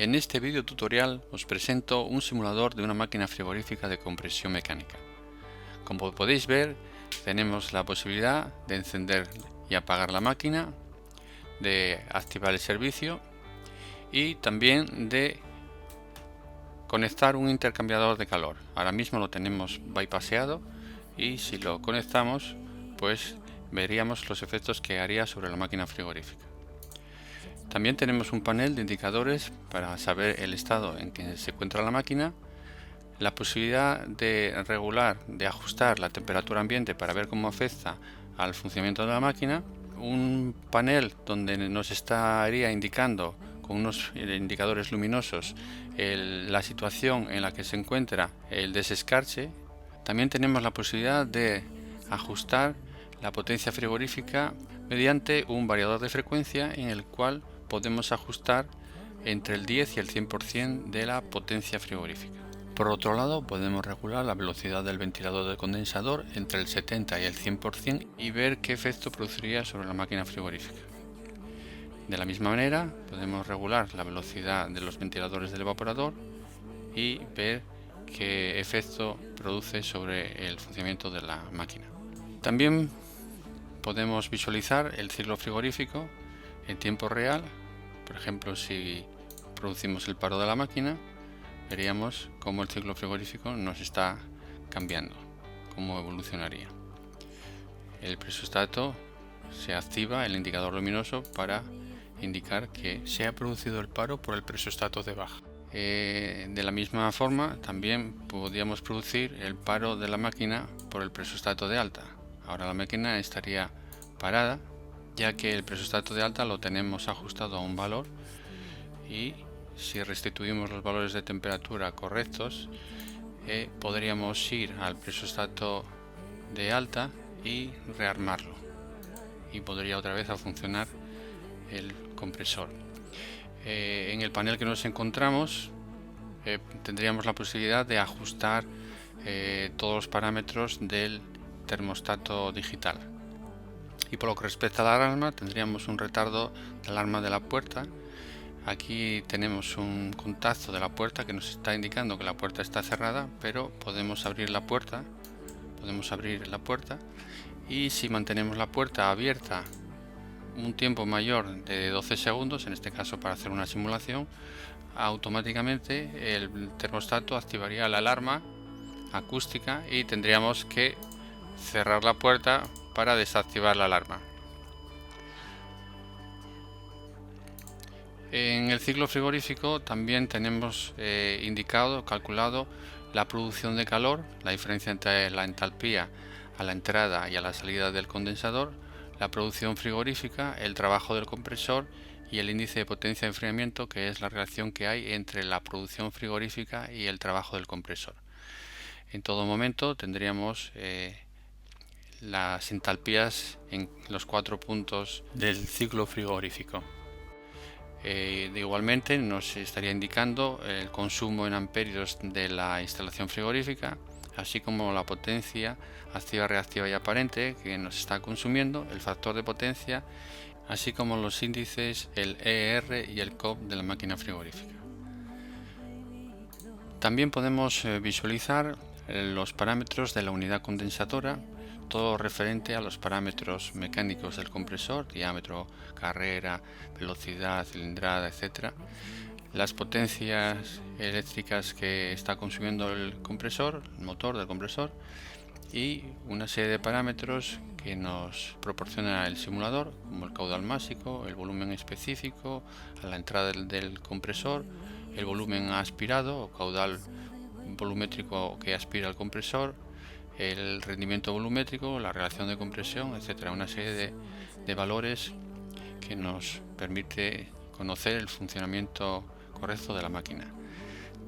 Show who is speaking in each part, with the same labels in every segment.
Speaker 1: En este vídeo tutorial os presento un simulador de una máquina frigorífica de compresión mecánica. Como podéis ver, tenemos la posibilidad de encender y apagar la máquina, de activar el servicio y también de conectar un intercambiador de calor. Ahora mismo lo tenemos bypaseado y si lo conectamos, pues veríamos los efectos que haría sobre la máquina frigorífica. También tenemos un panel de indicadores para saber el estado en que se encuentra la máquina, la posibilidad de regular, de ajustar la temperatura ambiente para ver cómo afecta al funcionamiento de la máquina, un panel donde nos estaría indicando con unos indicadores luminosos la situación en la que se encuentra el desescarche. También tenemos la posibilidad de ajustar la potencia frigorífica mediante un variador de frecuencia en el cual podemos ajustar entre el 10 y el 100% de la potencia frigorífica. Por otro lado, podemos regular la velocidad del ventilador del condensador entre el 70 y el 100% y ver qué efecto produciría sobre la máquina frigorífica. De la misma manera, podemos regular la velocidad de los ventiladores del evaporador y ver qué efecto produce sobre el funcionamiento de la máquina. También podemos visualizar el ciclo frigorífico en tiempo real. Por ejemplo, si producimos el paro de la máquina, veríamos cómo el ciclo frigorífico nos está cambiando, cómo evolucionaría. El presostato se activa el indicador luminoso para indicar que se ha producido el paro por el presostato de baja. De la misma forma, también podríamos producir el paro de la máquina por el presostato de alta. Ahora la máquina estaría parada, ya que el presostato de alta lo tenemos ajustado a un valor y si restituimos los valores de temperatura correctos, podríamos ir al presostato de alta y rearmarlo y podría otra vez a funcionar el compresor. En el panel que nos encontramos tendríamos la posibilidad de ajustar todos los parámetros del termostato digital. Y por lo que respecta a la alarma, tendríamos un retardo de alarma de la puerta. Aquí tenemos un contacto de la puerta que nos está indicando que la puerta está cerrada, pero podemos abrir la puerta. Y si mantenemos la puerta abierta un tiempo mayor de 12 segundos, en este caso para hacer una simulación, automáticamente el termostato activaría la alarma acústica y tendríamos que cerrar la puerta para desactivar la alarma. En el ciclo frigorífico también tenemos calculado la producción de calor, la diferencia entre la entalpía a la entrada y a la salida del condensador, la producción frigorífica, el trabajo del compresor y el índice de potencia de enfriamiento, que es la relación que hay entre la producción frigorífica y el trabajo del compresor. En todo momento tendríamos las entalpías en los 4 puntos del ciclo frigorífico. Igualmente nos estaría indicando el consumo en amperios de la instalación frigorífica, así como la potencia activa, reactiva y aparente que nos está consumiendo, el factor de potencia, así como los índices, el ER y el COP de la máquina frigorífica. También podemos visualizar los parámetros de la unidad condensadora, todo referente a los parámetros mecánicos del compresor, diámetro, carrera, velocidad, cilindrada, etc. Las potencias eléctricas que está consumiendo el compresor, el motor del compresor, y una serie de parámetros que nos proporciona el simulador, como el caudal máximo, el volumen específico a la entrada del compresor, el volumen aspirado o caudal volumétrico que aspira el compresor, el rendimiento volumétrico, la relación de compresión, etcétera. Una serie de valores que nos permite conocer el funcionamiento correcto de la máquina.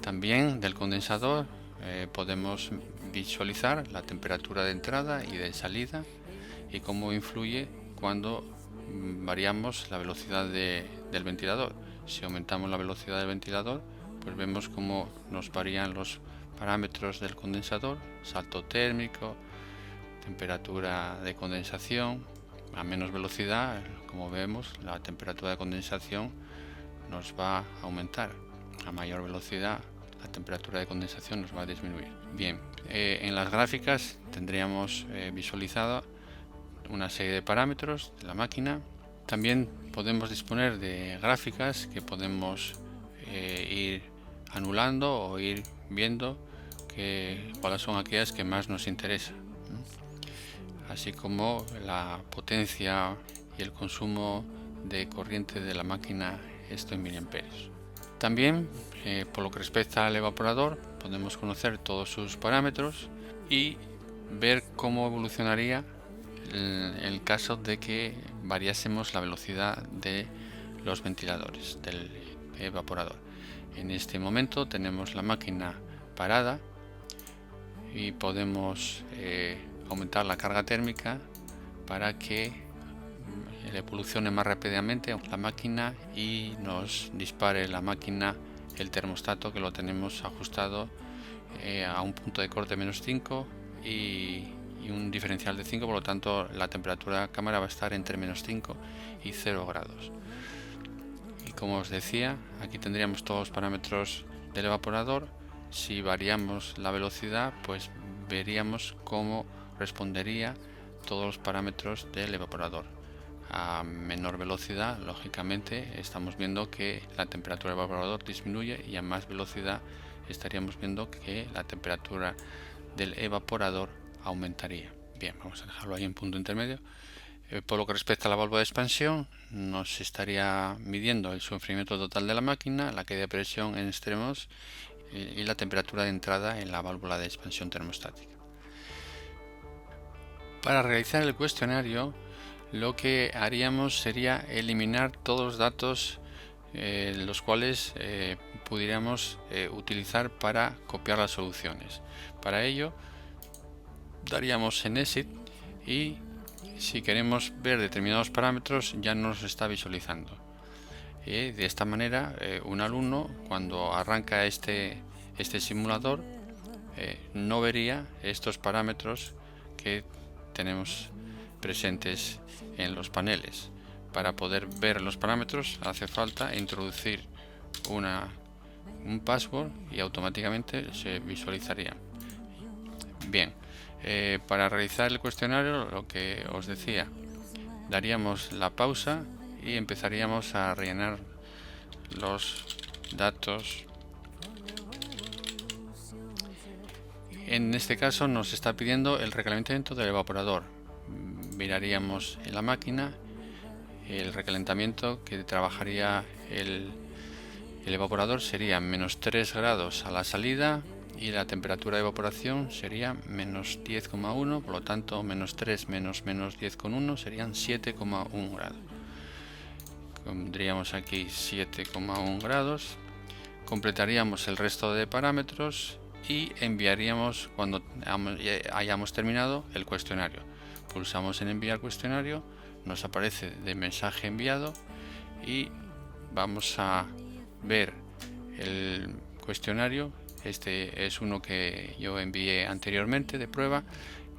Speaker 1: También del condensador podemos visualizar la temperatura de entrada y de salida y cómo influye cuando variamos la velocidad del ventilador. Si aumentamos la velocidad del ventilador, pues vemos cómo nos varían los parámetros del condensador, salto térmico, temperatura de condensación. A menos velocidad, como vemos, la temperatura de condensación nos va a aumentar. a mayor velocidad la temperatura de condensación nos va a disminuir. Bien, en las gráficas tendríamos visualizado una serie de parámetros de la máquina. También podemos disponer de gráficas que podemos ir anulando o ir viendo cuáles son aquellas que más nos interesan, así como la potencia y el consumo de corriente de la máquina, esto en miliamperios. También, por lo que respecta al evaporador, podemos conocer todos sus parámetros y ver cómo evolucionaría en el caso de que variásemos la velocidad de los ventiladores del evaporador. En este momento tenemos la máquina parada y podemos aumentar la carga térmica para que evolucione más rápidamente la máquina y nos dispare la máquina el termostato, que lo tenemos ajustado a un punto de corte -5 y un diferencial de 5, por lo tanto la temperatura de cámara va a estar entre -5 y 0 grados. Y como os decía, aquí tendríamos todos los parámetros del evaporador. Si variamos la velocidad, pues veríamos cómo respondería todos los parámetros del evaporador. A menor velocidad, lógicamente, estamos viendo que la temperatura del evaporador disminuye, y a más velocidad estaríamos viendo que la temperatura del evaporador aumentaría. Bien, vamos a dejarlo ahí en punto intermedio. Por lo que respecta a la válvula de expansión, nos estaría midiendo el sufrimiento total de la máquina, la caída de presión en extremos y la temperatura de entrada en la válvula de expansión termostática. Para realizar el cuestionario, lo que haríamos sería eliminar todos los datos los cuales pudiéramos utilizar para copiar las soluciones. Para ello, daríamos en Exit y si queremos ver determinados parámetros ya nos está visualizando. De esta manera, un alumno, cuando arranca este simulador, no vería estos parámetros que tenemos presentes en los paneles. Para poder ver los parámetros hace falta introducir un password y automáticamente se visualizaría. Bien, para realizar el cuestionario, lo que os decía, daríamos la pausa y empezaríamos a rellenar los datos. En este caso nos está pidiendo el recalentamiento del evaporador. Miraríamos en la máquina el recalentamiento que trabajaría el evaporador sería -3 grados a la salida y la temperatura de evaporación sería -10,1, por lo tanto -3 menos -10,1 serían 7,1 grados. Pondríamos aquí 7,1 grados, completaríamos el resto de parámetros y enviaríamos cuando hayamos terminado el cuestionario. Pulsamos en enviar cuestionario, nos aparece de mensaje enviado y vamos a ver el cuestionario. Este es uno que yo envié anteriormente de prueba.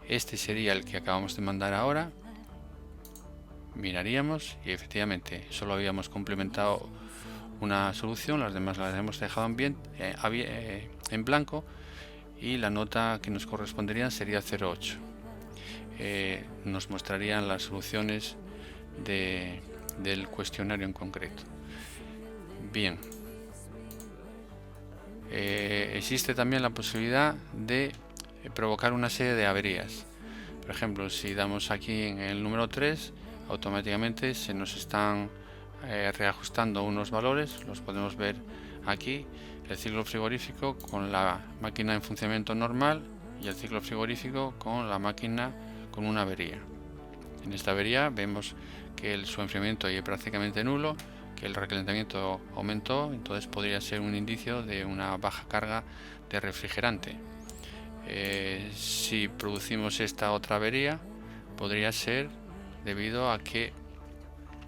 Speaker 1: Este sería el que acabamos de mandar ahora. Miraríamos y efectivamente solo habíamos complementado una solución, las demás las hemos dejado en blanco y la nota que nos correspondería sería 0,8. Nos mostrarían las soluciones del cuestionario en concreto. Bien, existe también la posibilidad de provocar una serie de averías. Por ejemplo, si damos aquí en el número 3, automáticamente se nos están reajustando unos valores, los podemos ver aquí, el ciclo frigorífico con la máquina en funcionamiento normal y el ciclo frigorífico con la máquina con una avería. En esta avería vemos que su enfriamiento es prácticamente nulo, que el recalentamiento aumentó, entonces podría ser un indicio de una baja carga de refrigerante. Si producimos esta otra avería, podría ser debido a que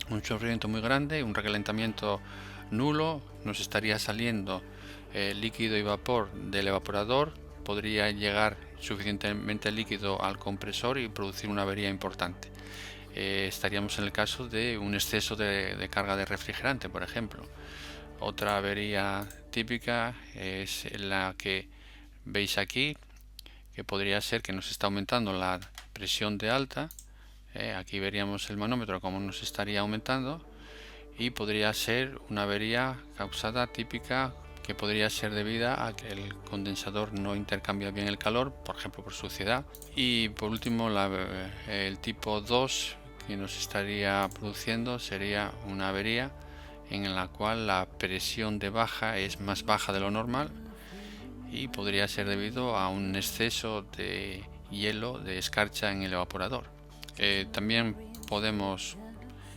Speaker 1: un sufrimiento muy grande, un recalentamiento nulo, nos estaría saliendo líquido y vapor del evaporador, podría llegar suficientemente líquido al compresor y producir una avería importante. Estaríamos en el caso de un exceso de carga de refrigerante, por ejemplo. Otra avería típica es la que veis aquí, que podría ser que nos está aumentando la presión de alta. Aquí veríamos el manómetro como nos estaría aumentando, y podría ser una avería causada típica que podría ser debida a que el condensador no intercambia bien el calor, por ejemplo por suciedad. Y por último, el tipo 2 que nos estaría produciendo sería una avería en la cual la presión de baja es más baja de lo normal, y podría ser debido a un exceso de hielo, de escarcha en el evaporador. También podemos,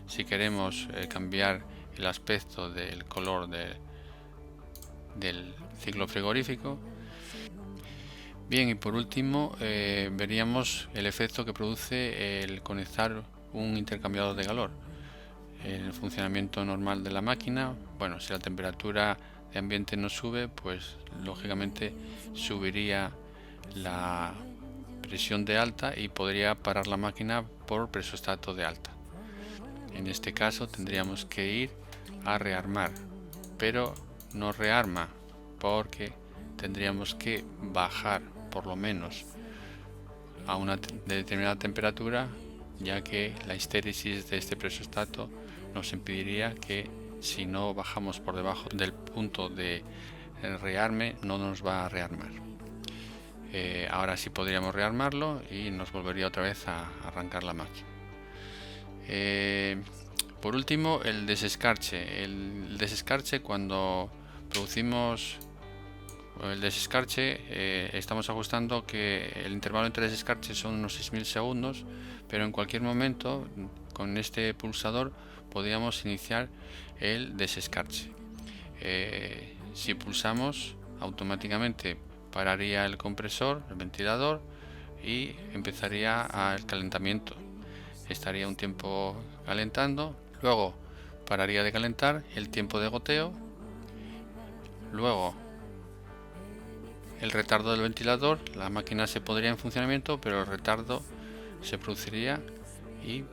Speaker 1: si queremos, cambiar el aspecto del color del ciclo frigorífico. Bien, y por último veríamos el efecto que produce el conectar un intercambiador de calor. En el funcionamiento normal de la máquina, bueno, si la temperatura de ambiente no sube, pues lógicamente subiría la presión de alta y podría parar la máquina por presostato de alta. En este caso tendríamos que ir a rearmar, pero no rearma, porque tendríamos que bajar por lo menos a una determinada temperatura, ya que la histéresis de este presostato nos impediría que, si no bajamos por debajo del punto de rearme, no nos va a rearmar. Ahora sí podríamos rearmarlo y nos volvería otra vez a arrancar la máquina. Por último, el desescarche. El desescarche, cuando producimos el desescarche, estamos ajustando que el intervalo entre desescarche son unos 6000 segundos, pero en cualquier momento con este pulsador podríamos iniciar el desescarche. Si pulsamos, automáticamente pararía el compresor, el ventilador, y empezaría el calentamiento. Estaría un tiempo calentando, luego pararía de calentar, el tiempo de goteo, luego el retardo del ventilador, la máquina se pondría en funcionamiento, pero el retardo se produciría y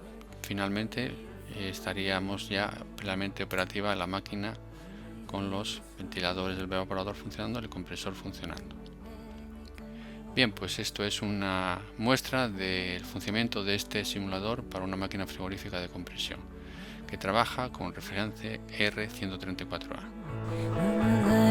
Speaker 1: finalmente estaríamos ya plenamente operativa la máquina, con los ventiladores del evaporador funcionando, el compresor funcionando. Bien, pues esto es una muestra del funcionamiento de este simulador para una máquina frigorífica de compresión que trabaja con refrigerante R134A.